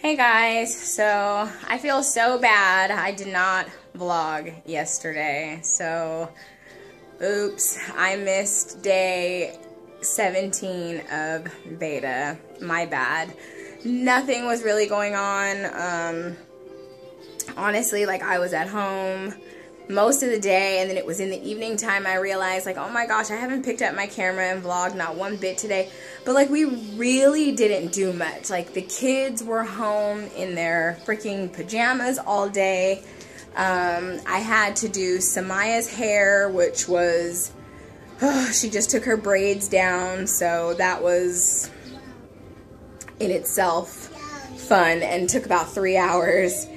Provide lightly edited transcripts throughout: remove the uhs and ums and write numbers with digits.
Hey guys, so I feel so bad I did not vlog yesterday, so oops, I missed day 17 of Veda, my bad. Nothing was really going on, honestly, like I was at home most of the day, and then it was in the evening time I realized, like, oh my gosh, I haven't picked up my camera and vlogged not one bit today. But like, we really didn't do much. Like, the kids were home in their freaking pajamas all day. I had to do Samaya's hair, which was, she just took her braids down, so that was in itself fun and took about 3 hours.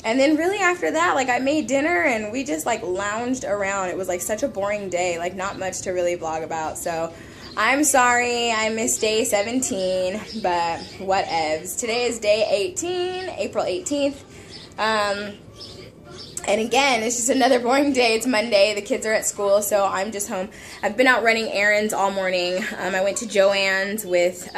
And then really after that, like, I made dinner and we just like lounged around. It was like such a boring day, like not much to really vlog about. So I'm sorry I missed day 17, but whatevs. Today is day 18, April 18th. And again, it's just another boring day. It's Monday. The kids are at school, so I'm just home. I've been out running errands all morning. I went to Joann's with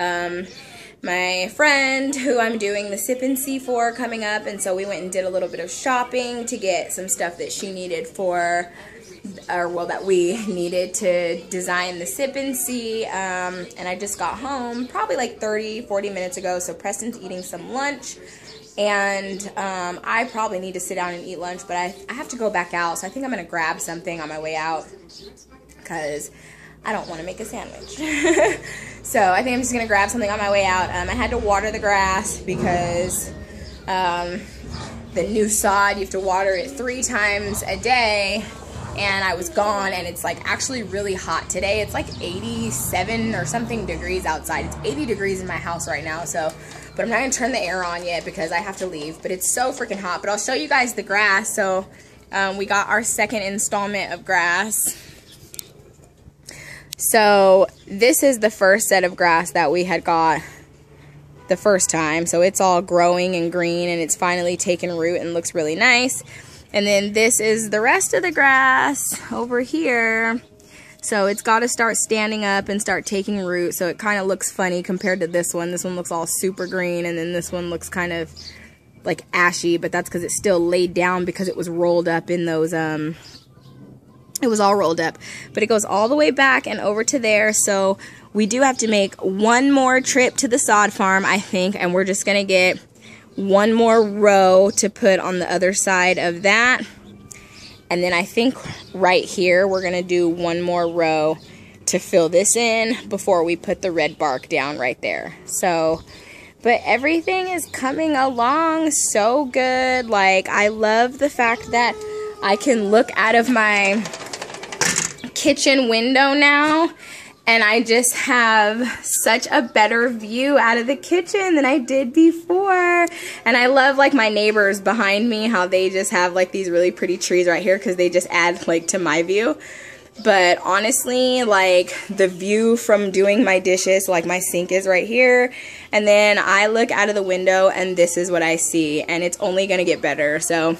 my friend who I'm doing the sip and see for coming up, and so we went and did a little bit of shopping to get some stuff that she needed for, or well, that we needed to design the sip and see. And I just got home probably like 30-40 minutes ago, so Preston's eating some lunch, and I probably need to sit down and eat lunch, but I have to go back out, so I think I'm gonna grab something on my way out because I don't want to make a sandwich. So I think I'm just going to grab something on my way out. I had to water the grass because the new sod, you have to water it 3 times a day. And I was gone, and it's like actually really hot today. It's like 87 or something degrees outside. It's 80 degrees in my house right now. So, but I'm not going to turn the air on yet because I have to leave. But it's so freaking hot. But I'll show you guys the grass. So we got our second installment of grass. So this is the first set of grass that we had got the first time. So it's all growing and green, and it's finally taken root and looks really nice. And then this is the rest of the grass over here. So it's got to start standing up and start taking root. So it kind of looks funny compared to this one. This one looks all super green, and then this one looks kind of like ashy, but that's because it's still laid down because it was rolled up in those it was all rolled up, but it goes all the way back and over to there. So we do have to make one more trip to the sod farm, I think, and we're just gonna get one more row to put on the other side of that. And then I think right here we're gonna do one more row to fill this in before we put the red bark down right there. So, but everything is coming along so good. Like, I love the fact that I can look out of my kitchen window now, and I just have such a better view out of the kitchen than I did before. And I love, like, my neighbors behind me, how they just have like these really pretty trees right here because they just add like to my view. But honestly, like, the view from doing my dishes, like my sink is right here, and then I look out of the window and this is what I see, and it's only gonna get better. So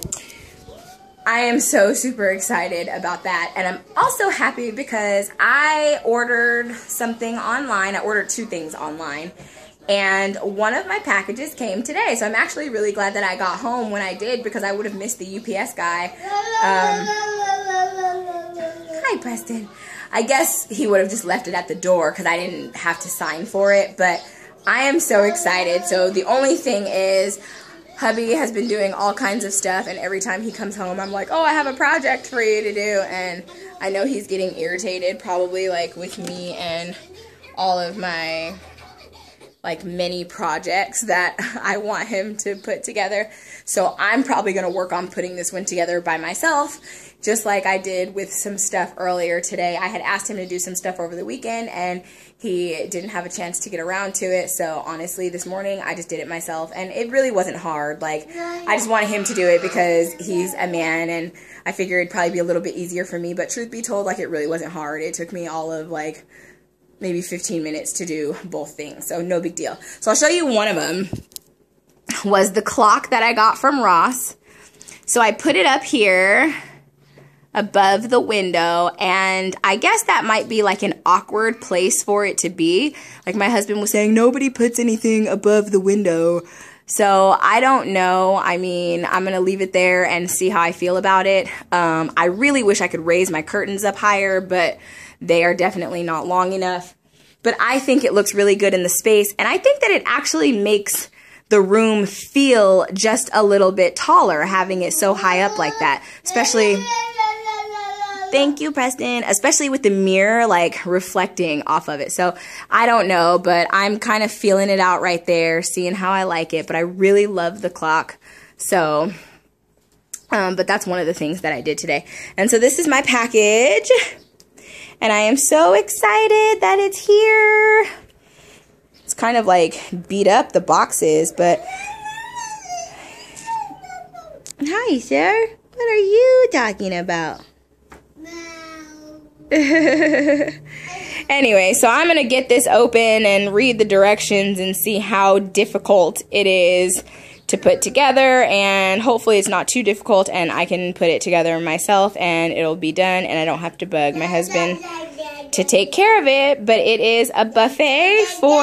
I am so super excited about that. And I'm also happy because I ordered something online. I ordered 2 things online, and one of my packages came today. So I'm actually really glad that I got home when I did, because I would have missed the UPS guy. Hi, Preston. I guess he would have just left it at the door because I didn't have to sign for it. But I am so excited. So the only thing is, hubby has been doing all kinds of stuff, and every time he comes home, I'm like, oh, I have a project for you to do. And I know he's getting irritated probably, like, with me and all of my, like, many projects that I want him to put together. So I'm probably going to work on putting this one together by myself, just like I did with some stuff earlier today. I had asked him to do some stuff over the weekend, and he didn't have a chance to get around to it. So honestly, this morning I just did it myself, and it really wasn't hard. Like, I just wanted him to do it because he's a man, and I figured it'd probably be a little bit easier for me. But truth be told, like, it really wasn't hard. It took me all of like maybe 15 minutes to do both things, so no big deal. So I'll show you one of them. Was the clock that I got from Ross. So I put it up here. above the window, and I guess that might be like an awkward place for it to be. Like my husband was saying, nobody puts anything above the window. So I don't know. I mean, I'm going to leave it there and see how I feel about it. I really wish I could raise my curtains up higher, but they are definitely not long enough. But I think it looks really good in the space, and I think that it actually makes the room feel just a little bit taller, having it so high up like that. Especially, thank you, Preston, especially with the mirror like reflecting off of it. So I don't know, but I'm kind of feeling it out right there, seeing how I like it. But I really love the clock. So, but that's one of the things that I did today. And so this is my package, and I am so excited that it's here. It's kind of like beat up, the boxes, but... Hi, sir. What are you talking about? Anyway, so I'm going to get this open and read the directions and see how difficult it is to put together, and hopefully it's not too difficult and I can put it together myself and it'll be done and I don't have to bug my husband to take care of it. But it is a buffet for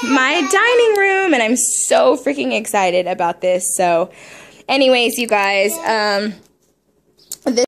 my dining room, and I'm so freaking excited about this. So anyways, you guys,